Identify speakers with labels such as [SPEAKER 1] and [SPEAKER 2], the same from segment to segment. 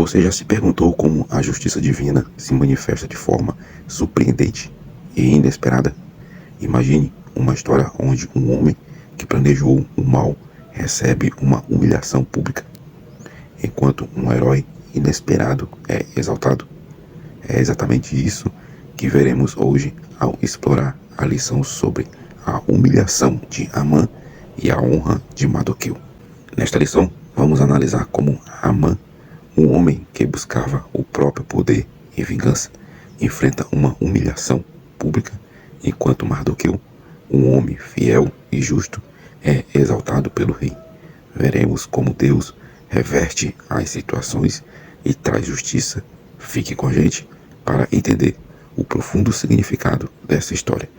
[SPEAKER 1] Você já se perguntou como a justiça divina se manifesta de forma surpreendente e inesperada? Imagine uma história onde um homem que planejou o mal recebe uma humilhação pública, enquanto um herói inesperado é exaltado. É exatamente isso que veremos hoje ao explorar a lição sobre a humilhação de Amã e a honra de Mardoqueu. Nesta lição, vamos analisar como Amã, um homem que buscava o próprio poder e vingança, enfrenta uma humilhação pública, enquanto Mardoqueu, um homem fiel e justo, é exaltado pelo rei. Veremos como Deus reverte as situações e traz justiça. Fique com a gente para entender o profundo significado dessa história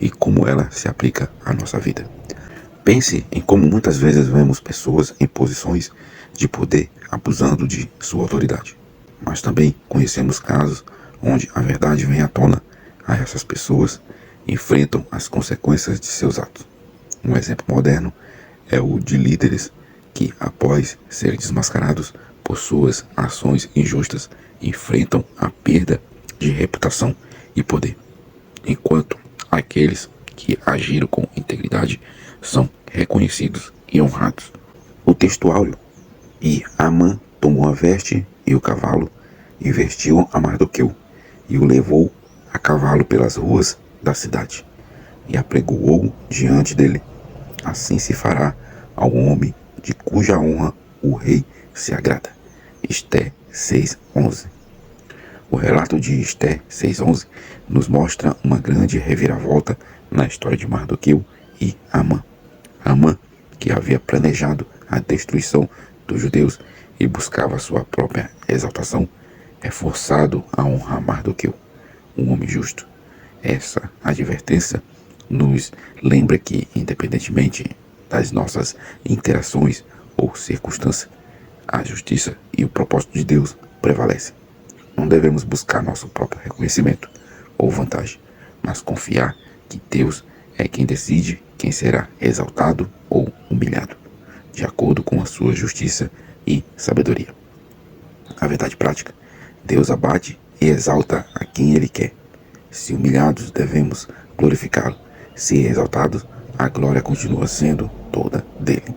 [SPEAKER 1] e como ela se aplica à nossa vida. Pense em como muitas vezes vemos pessoas em posições de poder abusando de sua autoridade. Mas também conhecemos casos onde a verdade vem à tona a essas pessoas enfrentam as consequências de seus atos. Um exemplo moderno é o de líderes que, após serem desmascarados por suas ações injustas, enfrentam a perda de reputação e poder, enquanto aqueles que agiram com integridade são reconhecidos e honrados. O texto áureo: e Amã tomou a veste e o cavalo, e vestiu a Mardoqueu, e o levou a cavalo pelas ruas da cidade, e apregoou diante dele. Assim se fará ao homem de cuja honra o rei se agrada. Esté 6:11. O relato de Esté 6:11 nos mostra uma grande reviravolta na história de Mardoqueu e Amã. Amã, que havia planejado a destruição dos judeus e buscava sua própria exaltação, é forçado a honrar Mardoqueu, um homem justo. Essa advertência nos lembra que, independentemente das nossas interações ou circunstâncias, a justiça e o propósito de Deus prevalecem. Não devemos buscar nosso próprio reconhecimento ou vantagem, mas confiar que Deus é quem decide quem será exaltado ou humilhado, de acordo com a sua justiça e sabedoria. A verdade prática: Deus abate e exalta a quem Ele quer. Se humilhados, devemos glorificá-lo. Se exaltados, a glória continua sendo toda dele.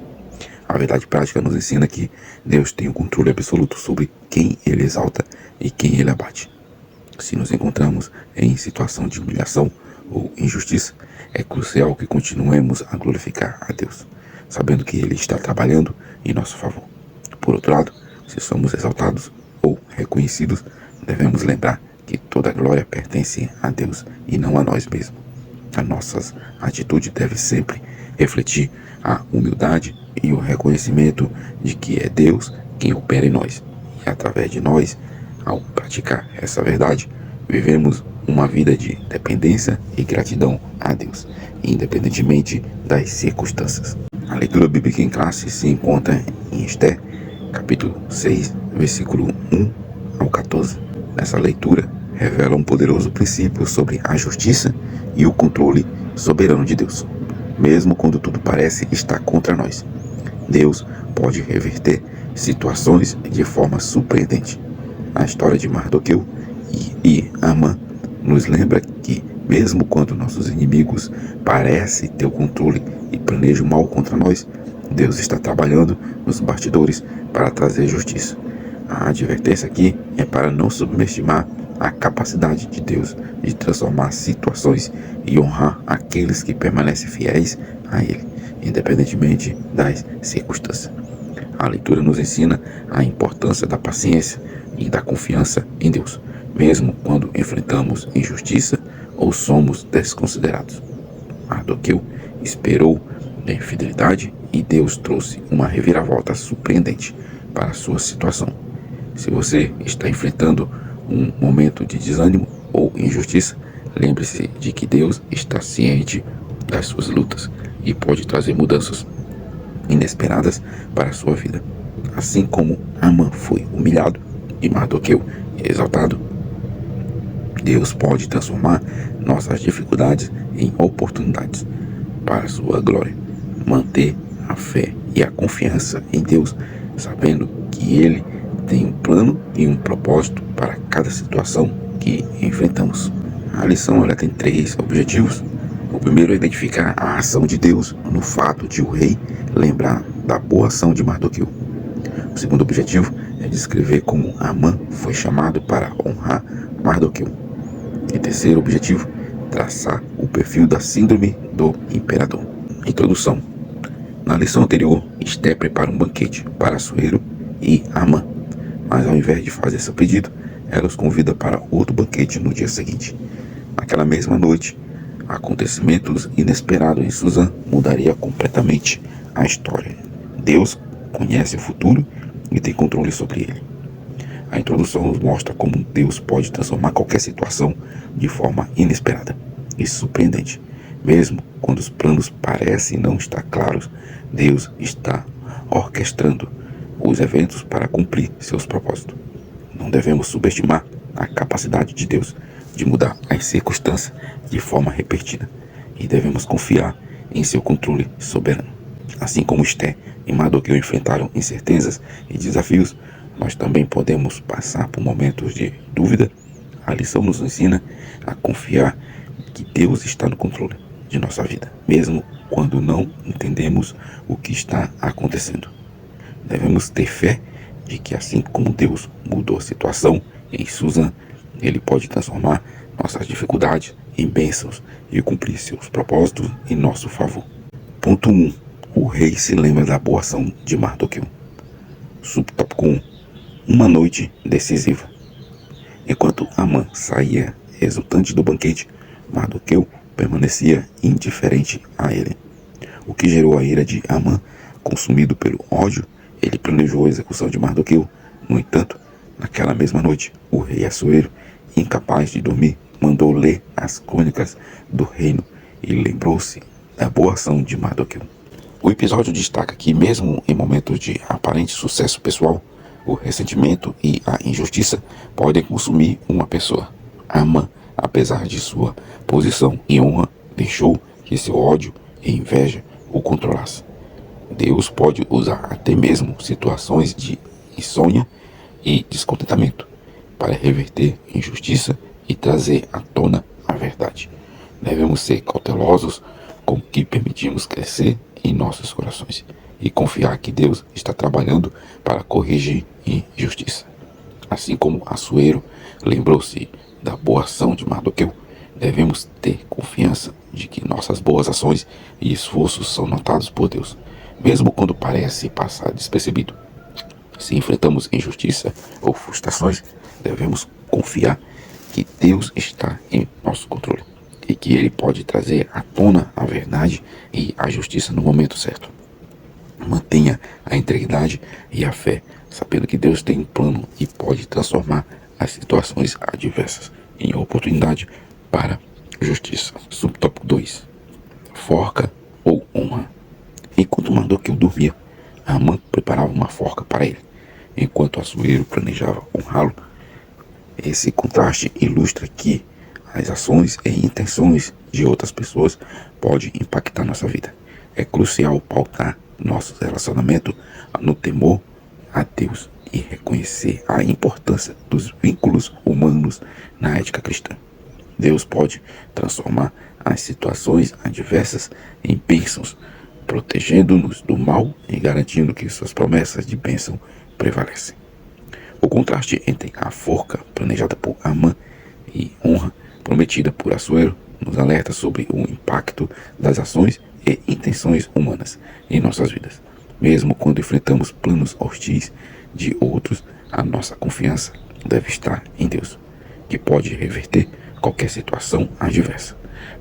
[SPEAKER 1] A verdade prática nos ensina que Deus tem o controle absoluto sobre quem Ele exalta e quem Ele abate. Se nos encontramos em situação de humilhação ou injustiça, é crucial que continuemos a glorificar a Deus, sabendo que Ele está trabalhando em nosso favor. Por outro lado, se somos exaltados ou reconhecidos, devemos lembrar que toda a glória pertence a Deus e não a nós mesmos. A nossa atitude deve sempre refletir a humildade e o reconhecimento de que é Deus quem opera em nós. E através de nós, ao praticar essa verdade, vivemos uma vida de dependência e gratidão a Deus, independentemente das circunstâncias. A leitura bíblica em classe se encontra em Esté, capítulo 6, versículo 1 ao 14. Nessa leitura, revela um poderoso princípio sobre a justiça e o controle soberano de Deus. Mesmo quando tudo parece estar contra nós, Deus pode reverter situações de forma surpreendente. A história de Mardoqueu e Amã nos lembra que, mesmo quando nossos inimigos parecem ter o controle e planejam mal contra nós, Deus está trabalhando nos bastidores para trazer justiça. A advertência aqui é para não subestimar a capacidade de Deus de transformar situações e honrar aqueles que permanecem fiéis a Ele, independentemente das circunstâncias. A leitura nos ensina a importância da paciência e da confiança em Deus, mesmo quando enfrentamos injustiça ou somos desconsiderados. Mardoqueu esperou em fidelidade e Deus trouxe uma reviravolta surpreendente para a sua situação. Se você está enfrentando um momento de desânimo ou injustiça, lembre-se de que Deus está ciente das suas lutas e pode trazer mudanças inesperadas para a sua vida. Assim como Amã foi humilhado e Mardoqueu exaltado, Deus pode transformar nossas dificuldades em oportunidades para a sua glória. Manter a fé e a confiança em Deus, sabendo que Ele tem um plano e um propósito para cada situação que enfrentamos. A lição ela tem 3 objetivos. O primeiro é identificar a ação de Deus no fato de o rei lembrar da boa ação de Mardoqueu. O segundo objetivo é descrever como Amã foi chamado para honrar Mardoqueu. E terceiro objetivo, traçar o perfil da síndrome do imperador. Introdução. Na lição anterior, Esté prepara um banquete para Assuero e Amã, mas ao invés de fazer seu pedido, ela os convida para outro banquete no dia seguinte. Naquela mesma noite, acontecimentos inesperados em Suzã mudaria completamente a história. Deus conhece o futuro e tem controle sobre ele. A introdução nos mostra como Deus pode transformar qualquer situação de forma inesperada e surpreendente. Mesmo quando os planos parecem não estar claros, Deus está orquestrando os eventos para cumprir seus propósitos. Não devemos subestimar a capacidade de Deus de mudar as circunstâncias de forma repentina e devemos confiar em seu controle soberano. Assim como Esté e Mardoqueu enfrentaram incertezas e desafios, nós também podemos passar por momentos de dúvida. A lição nos ensina a confiar que Deus está no controle de nossa vida, mesmo quando não entendemos o que está acontecendo. Devemos ter fé de que assim como Deus mudou a situação em Suzã, Ele pode transformar nossas dificuldades em bênçãos e cumprir seus propósitos em nosso favor. Ponto 1. O rei se lembra da boa ação de Mardoqueu. Subtópico 1. Uma noite decisiva. Enquanto Amã saía exultante do banquete, Mardoqueu permanecia indiferente a ele, o que gerou a ira de Amã. Consumido pelo ódio, ele planejou a execução de Mardoqueu. No entanto, naquela mesma noite, o rei Assuero, incapaz de dormir, mandou ler as crônicas do reino e lembrou-se da boa ação de Mardoqueu. O episódio destaca que, mesmo em momentos de aparente sucesso pessoal, o ressentimento e a injustiça podem consumir uma pessoa. Amã, apesar de sua posição e honra, deixou que seu ódio e inveja o controlasse. Deus pode usar até mesmo situações de insônia e descontentamento para reverter injustiça e trazer à tona a verdade. Devemos ser cautelosos com o que permitimos crescer em nossos corações e confiar que Deus está trabalhando para corrigir injustiça. Assim como Assuero lembrou-se da boa ação de Mardoqueu, devemos ter confiança de que nossas boas ações e esforços são notados por Deus, mesmo quando parece passar despercebido. Se enfrentamos injustiça ou frustrações, devemos confiar que Deus está em nosso controle e que Ele pode trazer à tona a verdade e a justiça no momento certo. Mantenha a integridade e a fé, sabendo que Deus tem um plano e pode transformar as situações adversas em oportunidade para justiça. Subtópico 2. Forca ou honra. Enquanto Mardoqueu dormia, Amã preparava uma forca para ele, enquanto Assuero planejava honrá-lo. Esse contraste ilustra que as ações e intenções de outras pessoas podem impactar nossa vida. É crucial pautar nosso relacionamento no temor a Deus e reconhecer a importância dos vínculos humanos na ética cristã. Deus pode transformar as situações adversas em bênçãos, protegendo-nos do mal e garantindo que suas promessas de bênção prevalecem. O contraste entre a forca planejada por Amã e honra prometida por Assuero nos alerta sobre o impacto das ações e intenções humanas em nossas vidas. Mesmo quando enfrentamos planos hostis de outros, a nossa confiança deve estar em Deus, que pode reverter qualquer situação adversa.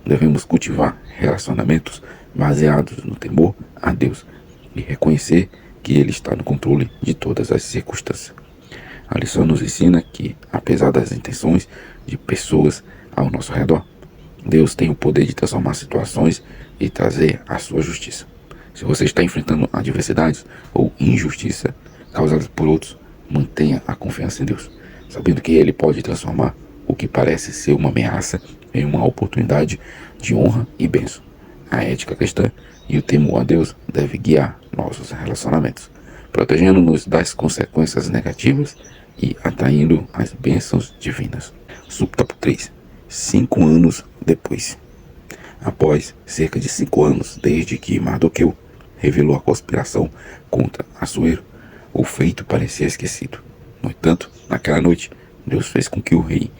[SPEAKER 1] Devemos cultivar relacionamentos baseados no temor a Deus e reconhecer que Ele está no controle de todas as circunstâncias. A lição nos ensina que, apesar das intenções de pessoas ao nosso redor, Deus tem o poder de transformar situações e trazer a sua justiça. Se você está enfrentando adversidades ou injustiça causadas por outros, mantenha a confiança em Deus, sabendo que Ele pode transformar o que parece ser uma ameaça em uma oportunidade de honra e bênção. A ética cristã e o temor a Deus deve guiar nossos relacionamentos, protegendo-nos das consequências negativas e atraindo as bênçãos divinas. Subtópico 3. 5 anos depois. Após cerca de 5 anos desde que Mardoqueu revelou a conspiração contra Assuero, o feito parecia esquecido. No entanto, naquela noite, Deus fez com que o rei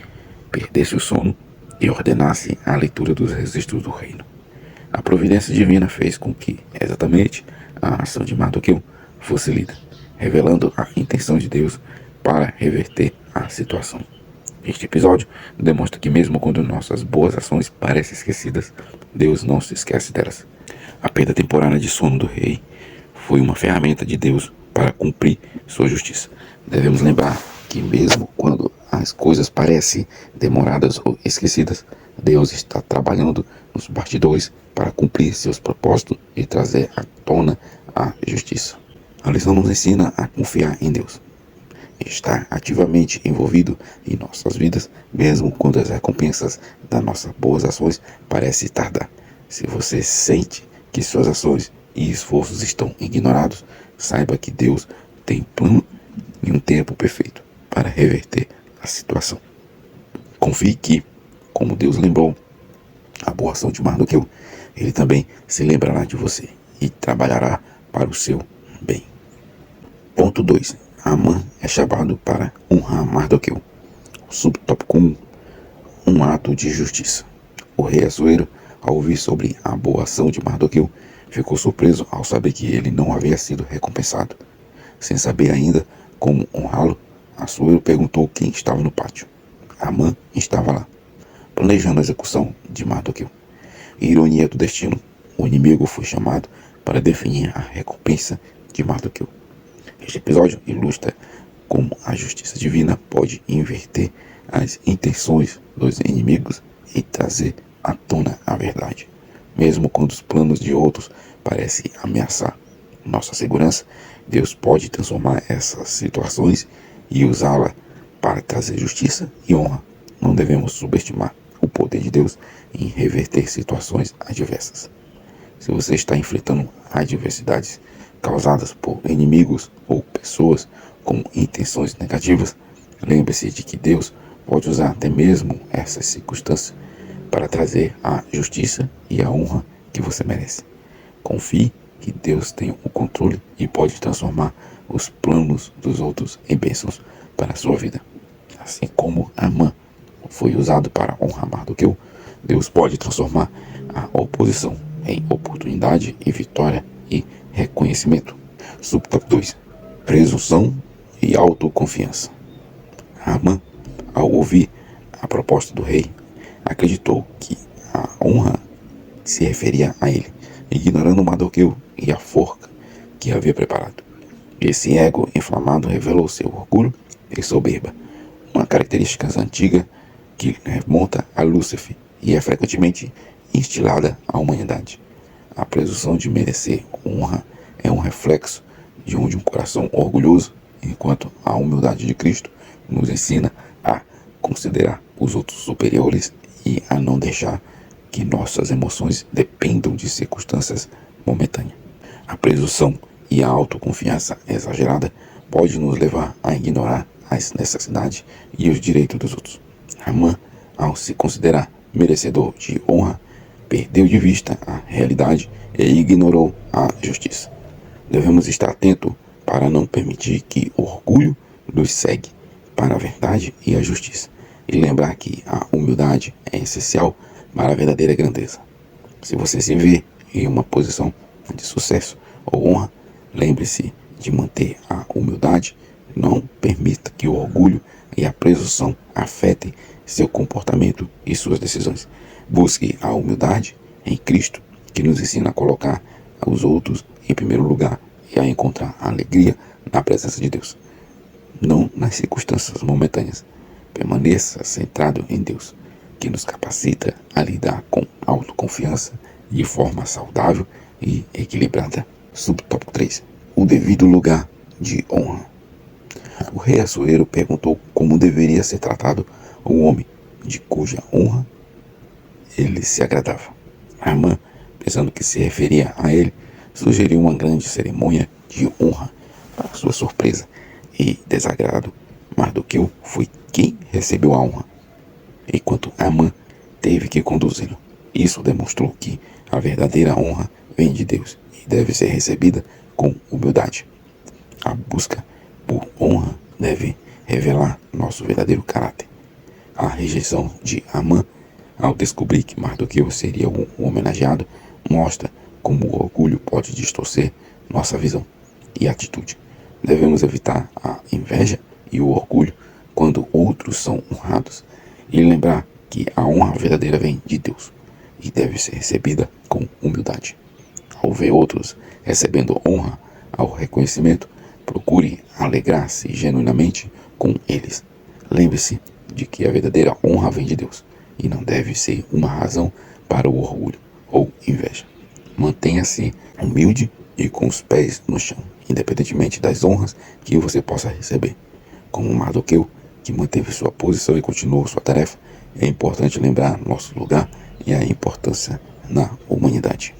[SPEAKER 1] perdesse o sono e ordenasse a leitura dos registros do reino. A providência divina fez com que, exatamente, a ação de Mardoqueu fosse lida, revelando a intenção de Deus para reverter a situação. Este episódio demonstra que mesmo quando nossas boas ações parecem esquecidas, Deus não se esquece delas. A perda temporária de sono do rei foi uma ferramenta de Deus para cumprir sua justiça. Devemos lembrar que mesmo quando as coisas parecem demoradas ou esquecidas, Deus está trabalhando nos bastidores para cumprir seus propósitos e trazer à tona a justiça. A lição nos ensina a confiar em Deus, estar ativamente envolvido em nossas vidas, mesmo quando as recompensas das nossas boas ações parecem tardar. Se você sente que suas ações e esforços estão ignorados, saiba que Deus tem um plano e um tempo perfeito para reverter a situação. Confie que, como Deus lembrou a boa ação de Mardoqueu, Ele também se lembrará de você e trabalhará para o seu bem. Ponto 2. Amã é chamado para honrar Mardoqueu. Subtópico 1. Um ato de justiça. O rei Assuero, ao ouvir sobre a boa ação de Mardoqueu, ficou surpreso ao saber que ele não havia sido recompensado. Sem saber ainda como honrá-lo, Assuero perguntou quem estava no pátio. Amã estava lá, planejando a execução de Mardoqueu. Ironia do destino, o inimigo foi chamado para definir a recompensa de Mardoqueu. Este episódio ilustra como a justiça divina pode inverter as intenções dos inimigos e trazer à tona a verdade. Mesmo quando os planos de outros parecem ameaçar nossa segurança, Deus pode transformar essas situações e usá-la para trazer justiça e honra. Não devemos subestimar o poder de Deus em reverter situações adversas. Se você está enfrentando adversidades causadas por inimigos ou pessoas com intenções negativas, lembre-se de que Deus pode usar até mesmo essas circunstâncias para trazer a justiça e a honra que você merece. Confie que Deus tem o controle e pode transformar os planos dos outros em bênçãos para a sua vida. Assim como Amã foi usado para honrar Mardoqueu, Deus pode transformar a oposição em oportunidade e vitória e reconhecimento. Subtópico 2. Presunção e autoconfiança. Amã, ao ouvir a proposta do rei, acreditou que a honra se referia a ele, ignorando Mardoqueu e a forca que havia preparado. Esse ego inflamado revelou seu orgulho e soberba, uma característica antiga que remonta a Lúcifer e é frequentemente instilada à humanidade. A presunção de merecer honra é um reflexo de um coração orgulhoso, enquanto a humildade de Cristo nos ensina a considerar os outros superiores e a não deixar que nossas emoções dependam de circunstâncias momentâneas. A presunção e a autoconfiança exagerada pode nos levar a ignorar as necessidades e os direitos dos outros. Amã, ao se considerar merecedor de honra, perdeu de vista a realidade e ignorou a justiça. Devemos estar atentos para não permitir que o orgulho nos cegue para a verdade e a justiça, e lembrar que a humildade é essencial para a verdadeira grandeza. Se você se vê em uma posição de sucesso ou honra, lembre-se de manter a humildade. Não permita que o orgulho e a presunção afetem seu comportamento e suas decisões. Busque a humildade em Cristo, que nos ensina a colocar os outros em primeiro lugar e a encontrar a alegria na presença de Deus, não nas circunstâncias momentâneas. Permaneça centrado em Deus, que nos capacita a lidar com autoconfiança de forma saudável e equilibrada. Subtópico 3. O devido lugar de honra. O rei Assuero perguntou como deveria ser tratado o homem de cuja honra ele se agradava. Amã, pensando que se referia a ele, sugeriu uma grande cerimônia de honra Para sua surpresa e desagrado, Mardoqueu foi quem recebeu a honra, enquanto Amã teve que conduzi-lo. Isso demonstrou que a verdadeira honra vem de Deus e deve ser recebida com humildade. A busca por honra deve revelar nosso verdadeiro caráter. A rejeição de Amã, ao descobrir que Mardoqueu seria o homenageado, mostra como o orgulho pode distorcer nossa visão e atitude. Devemos evitar a inveja e o orgulho quando outros são honrados e lembrar que a honra verdadeira vem de Deus e deve ser recebida com humildade. Ao ver outros recebendo honra ao reconhecimento, procure alegrar-se genuinamente com eles. Lembre-se de que a verdadeira honra vem de Deus e não deve ser uma razão para o orgulho ou inveja. Mantenha-se humilde e com os pés no chão, independentemente das honras que você possa receber. Como Mardoqueu, que manteve sua posição e continuou sua tarefa, é importante lembrar nosso lugar e a importância na humanidade.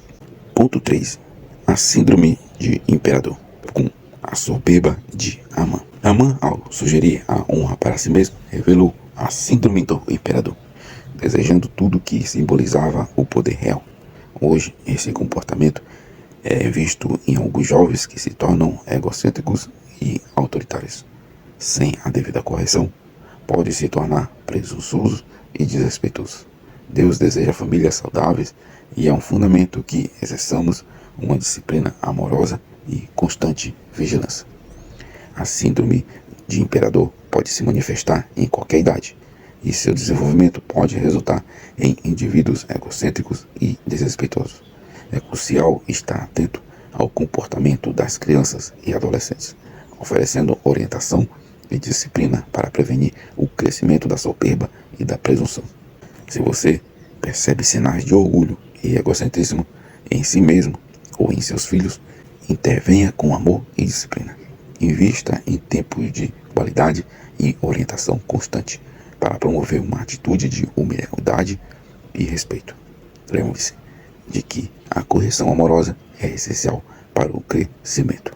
[SPEAKER 1] Ponto 3. A síndrome de imperador, com a soberba de Amã. Amã, ao sugerir a honra para si mesmo, revelou a síndrome do imperador, desejando tudo que simbolizava o poder real. Hoje, esse comportamento é visto em alguns jovens que se tornam egocêntricos e autoritários. Sem a devida correção, pode se tornar presunçoso e desrespeitoso. Deus deseja famílias saudáveis e é um fundamento que exerçamos uma disciplina amorosa e constante vigilância. A síndrome de imperador pode se manifestar em qualquer idade, e seu desenvolvimento pode resultar em indivíduos egocêntricos e desrespeitosos. É crucial estar atento ao comportamento das crianças e adolescentes, oferecendo orientação e disciplina para prevenir o crescimento da soberba e da presunção. Se você percebe sinais de orgulho e egocentrismo em si mesmo ou em seus filhos, intervenha com amor e disciplina. Invista em tempos de qualidade e orientação constante para promover uma atitude de humildade e respeito. Lembre-se de que a correção amorosa é essencial para o crescimento.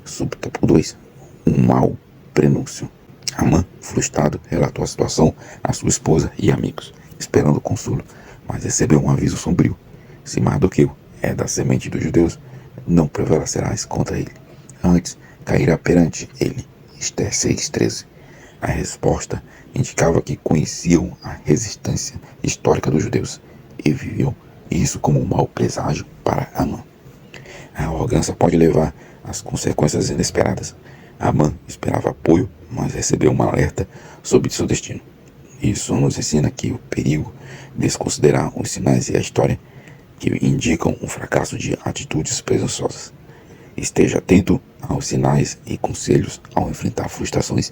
[SPEAKER 1] Subtópico 2. Um mau prenúncio. Amã, frustrado, relatou a situação à sua esposa e amigos, esperando consolo, mas recebeu um aviso sombrio. Se Mardoqueu é da semente dos judeus, não prevalecerás contra ele. Antes, cairá perante ele. Esther 6,13. A resposta indicava que conheciam a resistência histórica dos judeus e viviam isso como um mau presságio para Amã. A arrogância pode levar às consequências inesperadas. Amã esperava apoio, mas recebeu um alerta sobre seu destino. Isso nos ensina que o perigo de desconsiderar os sinais e a história que indicam um fracasso de atitudes presunçosas. Esteja atento aos sinais e conselhos ao enfrentar frustrações.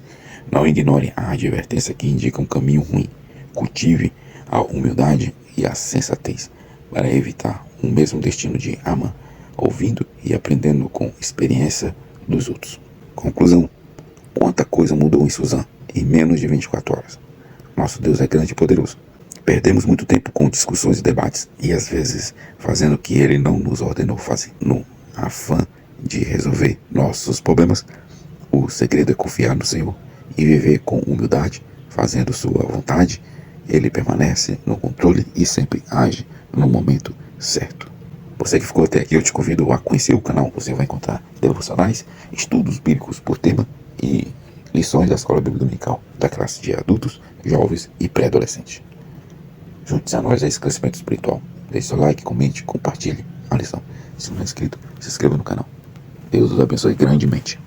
[SPEAKER 1] Não ignore a advertência que indica um caminho ruim. Cultive a humildade e a sensatez para evitar o mesmo destino de Amã, ouvindo e aprendendo com experiência dos outros. Conclusão. Quanta coisa mudou em Suzã em menos de 24 horas. Nosso Deus é grande e poderoso. Perdemos muito tempo com discussões e debates e às vezes fazendo o que Ele não nos ordenou fazer. No afã de resolver nossos problemas, o segredo é confiar no Senhor e viver com humildade, fazendo sua vontade. Ele permanece no controle e sempre age no momento certo. Você que ficou até aqui, eu te convido a conhecer o canal. Você vai encontrar devocionais, estudos bíblicos por tema e lições da Escola Bíblica Dominical da classe de adultos, jovens e pré-adolescentes. Junte-se a nós a esse crescimento espiritual. Deixe seu like, comente, compartilhe a lição. Se não é inscrito, se inscreva no canal. Deus os abençoe grandemente.